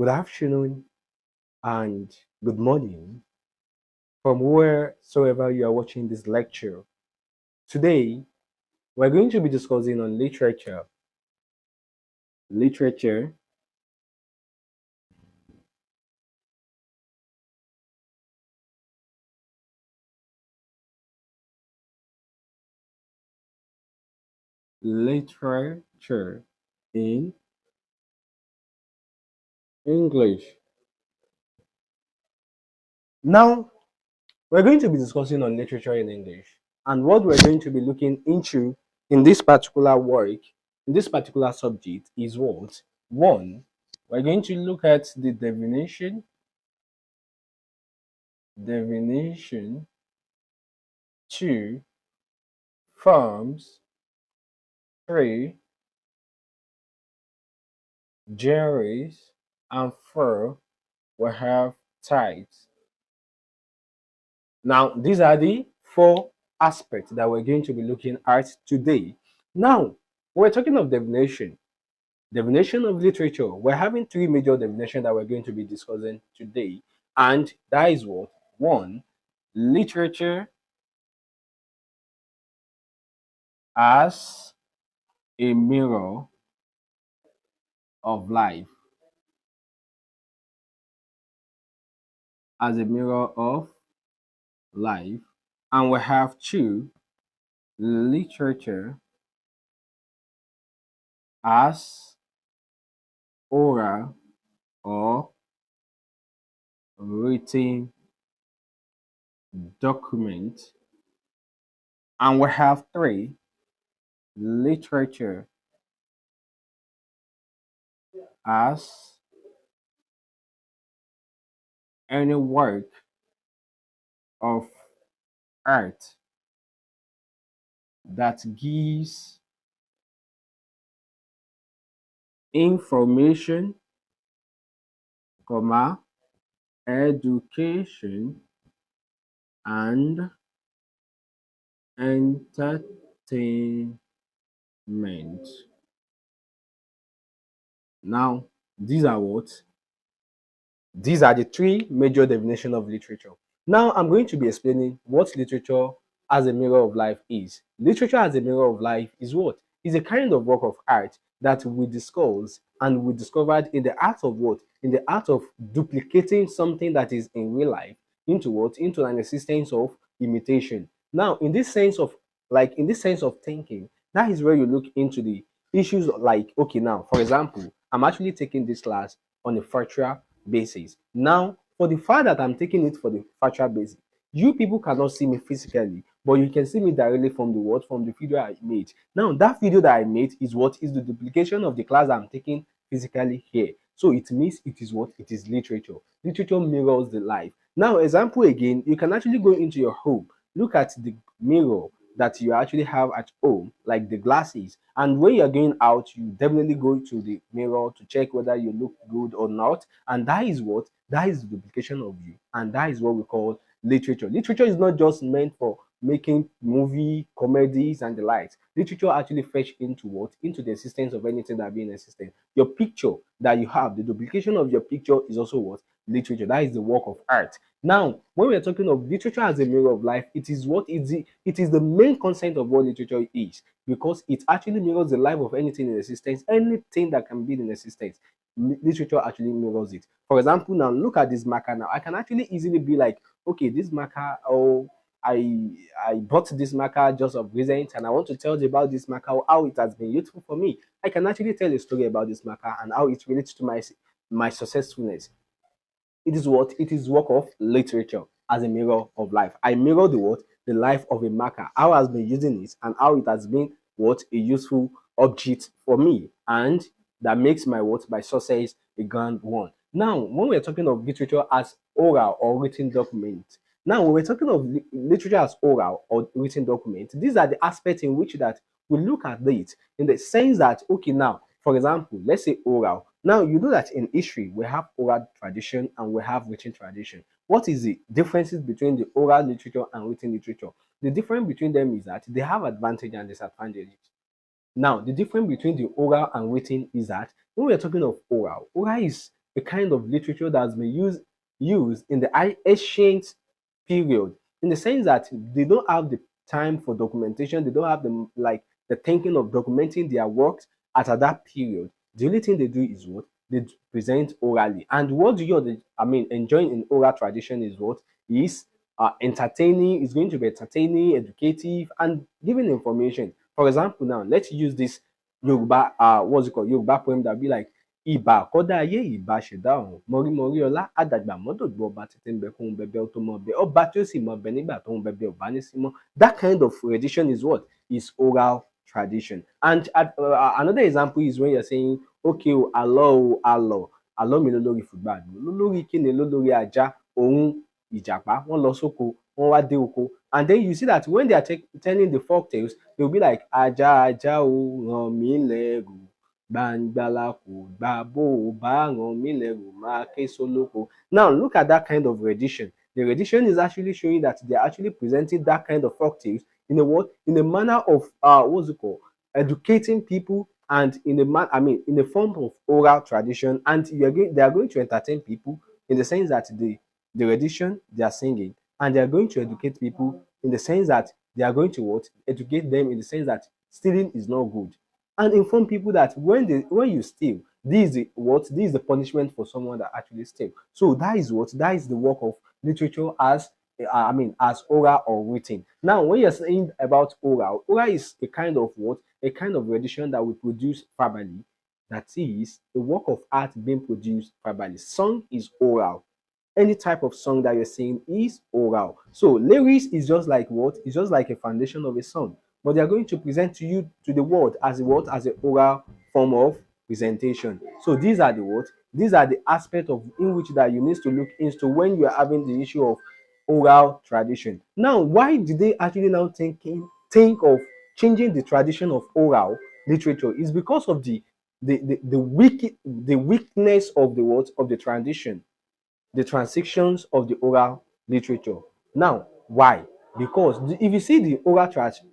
Good afternoon and good morning from wheresoever you are watching this lecture. Today, we're going to be discussing on literature. Literature, literature in English. Now, we're going to be discussing on literature in English. And what we're going to be looking into in this particular work, in this particular subject, is what? One, we're going to look at the definition, two, forms, three, genres, and four, we have types. Now, these are the four aspects that we're going to be looking at today. Now, when we're talking of definition of literature, we're having three major definitions that we're going to be discussing today. And that is what? One, literature as a mirror of life. As a mirror of life. And we have two, literature as oral or written document. And we have three, literature as any work of art that gives information, comma, education, and entertainment. Now, these are what? These are the three major definitions of literature. Now, I'm going to be explaining what literature as a mirror of life is. Literature as a mirror of life is what? Is a kind of work of art that we discuss and we discovered in the art of what? In the art of duplicating something that is in real life into what? Into an existence of imitation. Now, in this sense of in this sense of thinking, that is where you look into the issues like, okay, now, for example, I'm actually taking this class on a virtual basis. Now, for the fact that I'm taking it for the virtual basis, you people cannot see me physically, but you can see me directly from the what? From the video I made. Now, that video that I made is what? Is the duplication of the class I'm taking physically here. So it means it is what? It is literature. Literature mirrors the life. Now, example again, you can actually go into your home, look at the mirror that you actually have at home, like the glasses. And when you're going out, you definitely go to the mirror to check whether you look good or not. And that is what? That is the duplication of you. And that is what we call literature. Literature is not just meant for making movie, comedies, and the likes. Literature actually fetch into what? Into the existence of anything that be in existence. Your picture that you have, the duplication of your picture is also what? Literature. That is the work of art. Now, when we are talking of literature as a mirror of life, it is what is it is the main concept of what literature is, because it actually mirrors the life of anything in existence, anything that can be in existence. Literature actually mirrors it. For example, now look at this marker. Now I can actually easily be like, okay, this marker, oh, I bought this marker just of recent, and I want to tell you about this marker, how it has been useful for me. I can actually tell a story about this marker and how it relates to my successfulness. It is what? It is work of literature as a mirror of life. I mirror the what? The life of a marker, how I has been using it and how it has been what? A useful object for me. And that makes my what? My success a grand one. Now, when we're talking of literature as oral or written document, now when we're talking of literature as oral or written document, these are the aspects in which that we look at it in the sense that, okay, now, for example, let's say oral. Now, you know that in history, we have oral tradition and we have written tradition. What is the differences between the oral literature and written literature? The difference between them is that they have advantage and disadvantages. Now, the difference between the oral and written is that when we are talking of oral, oral is a kind of literature that's been used in the ancient period, in the sense that they don't have the time for documentation, they don't have the thinking of documenting their works at that period. The only thing they do is what they present orally. And what do you, I mean, enjoying in oral tradition is what is entertaining. It's going to be entertaining, educative, and giving information. For example, now let's use this Yoruba, what's it called? Yoruba poem that be like, ìbà àkọ́dá ayé ìbà ṣẹ̀dá ọ̀run mọ̀rímọ̀rí ọlá àdàgbà mọ́dògbò ọba tètè ń bẹ kóhun bẹbẹ ó tó mọ bẹ ọba tí ó sì mọ bẹ nígbà tóhun bẹbẹ ò bá ní sí mọ́. That kind of rendition is what is oral tradition. And another example is when you're saying, okay o àlọ́ o àlọ́ mi lólórí fùgbà àgbò lólórí kíni lólórí ajá òun ìjàpá wọ́n lọ sóko wọ́n wá dé oko. And then you see that when they are telling the folk tales, they will be like, ajá ajá o ràn mí lẹ́rù gbangbala kò gbà bó o bá ràn mí lẹ́rù máa ké sólóko. Now look at that kind of rendition. The rendition is actually showing that they are actually presenting that kind of folk tales in a what? In a manner of what's it called? Educating people, and in a in the form of oral tradition, and they are going to entertain people in the sense that the rendition they are singing, and they are going to educate people in the sense that they are going to what? Educate them in the sense that stealing is not good, and inform people that when you steal, this is the punishment for someone that actually steal. So that is the work of literature as as oral or written. Now, when you're saying about oral is a kind of what? A kind of rendition that we produce verbally. That is a work of art being produced verbally. Song is oral. Any type of song that you're saying is oral. So lyrics is just like what? It's just like a foundation of a song. But they are going to present to you to the world as a what? As an oral form of presentation. So these are the what? These are the aspects of in which that you need to look into when you are having the issue of oral tradition. Now, why did they actually now think of changing the tradition of oral literature? Is because of the weakness of the what of the tradition, the transitions of the oral literature. Now, why? Because if you see the oral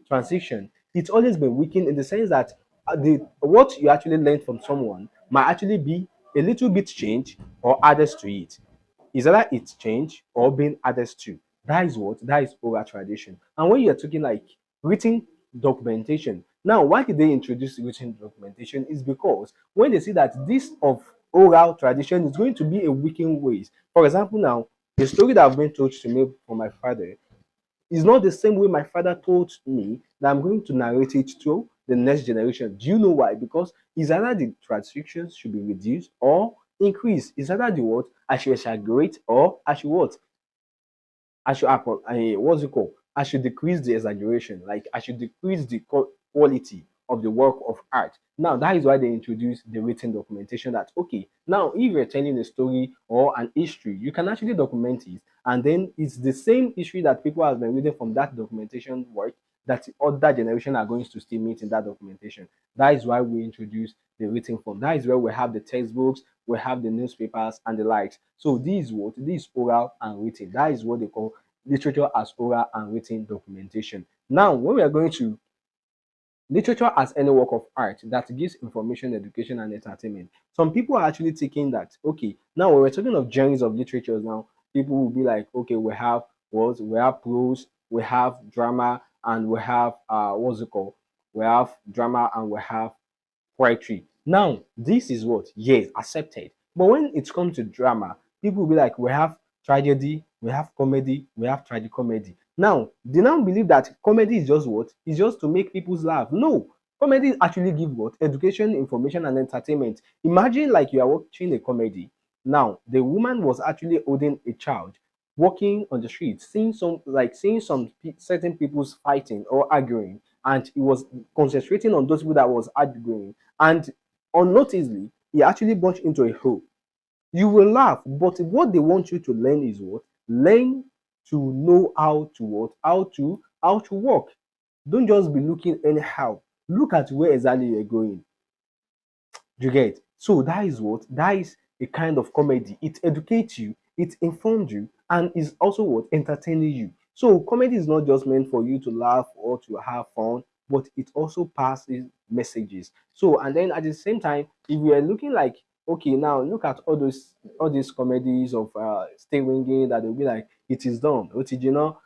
transition, it's always been weakened in the sense that the what you actually learned from someone might actually be a little bit changed or added to it. Is either it's changed or being added to. That is what? That is oral tradition. And when you're talking like written documentation, now why did they introduce written documentation? Is because when they see that this of oral tradition is going to be a weakened ways. For example, now the story that I've been told to me from my father is not the same way my father told me that I'm going to narrate it to the next generation. Do you know why? Because it's either the transcriptions should be reduced or increased. It's either the what I should exaggerate or I should what I should what's it called? I should decrease the exaggeration. Like I should decrease the quality of the work of art. Now that is why they introduced the written documentation. That okay, now if you're telling a story or an history, you can actually document it, and then it's the same history that people have been reading from that documentation work that the other generation are going to still meet in that documentation. That is why we introduce the written form. That is where we have the textbooks, we have the newspapers and the likes. So this is what this is oral and written. That is what they call literature as oral and written documentation. Now, when we are going to literature as any work of art that gives information, education, and entertainment, some people are actually thinking that okay, now when we're talking of genres of literatures, now people will be like, okay, we have what we have prose, we have drama, and we have what's it called? We have drama and we have poetry. Now, this is what? Yes, accepted. But when it comes to drama, people will be like, we have tragedy, we have comedy, we have tragicomedy. Now, they now believe that comedy is just what? It's just to make people's laugh. No, comedy actually give what? Education, information, and entertainment. Imagine like you are watching a comedy. Now, the woman was actually holding a child, walking on the street, seeing some certain people's fighting or arguing, and he was concentrating on those people that was arguing, and unnoticedly, he actually bumped into a hole. You will laugh, but what they want you to learn is what? Learn to know how to what? How to walk. Don't just be looking anyhow. Look at where exactly you're going. You get? So that is what? That is a kind of comedy. It educates you, it informs you, and is also what? Entertaining you. So comedy is not just meant for you to laugh or to have fun, but it also passes messages. So and then at the same time, if you are looking like Okay, now look at all these comedies of stay winging that they'll be like, it is done. What did you know?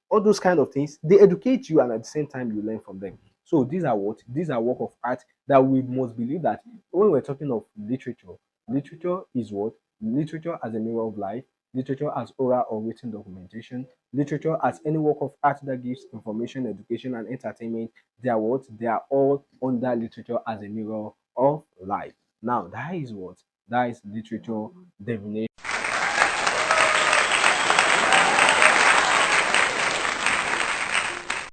All those kind of things. They educate you and at the same time you learn from them. So these are what? These are work of art that we must believe that when we're talking of literature, literature is what? Literature as a mirror of life, literature as oral or written documentation, literature as any work of art that gives information, education, and entertainment. They are what? They are all under literature as a mirror of life. Now, that is what? That is literature definition.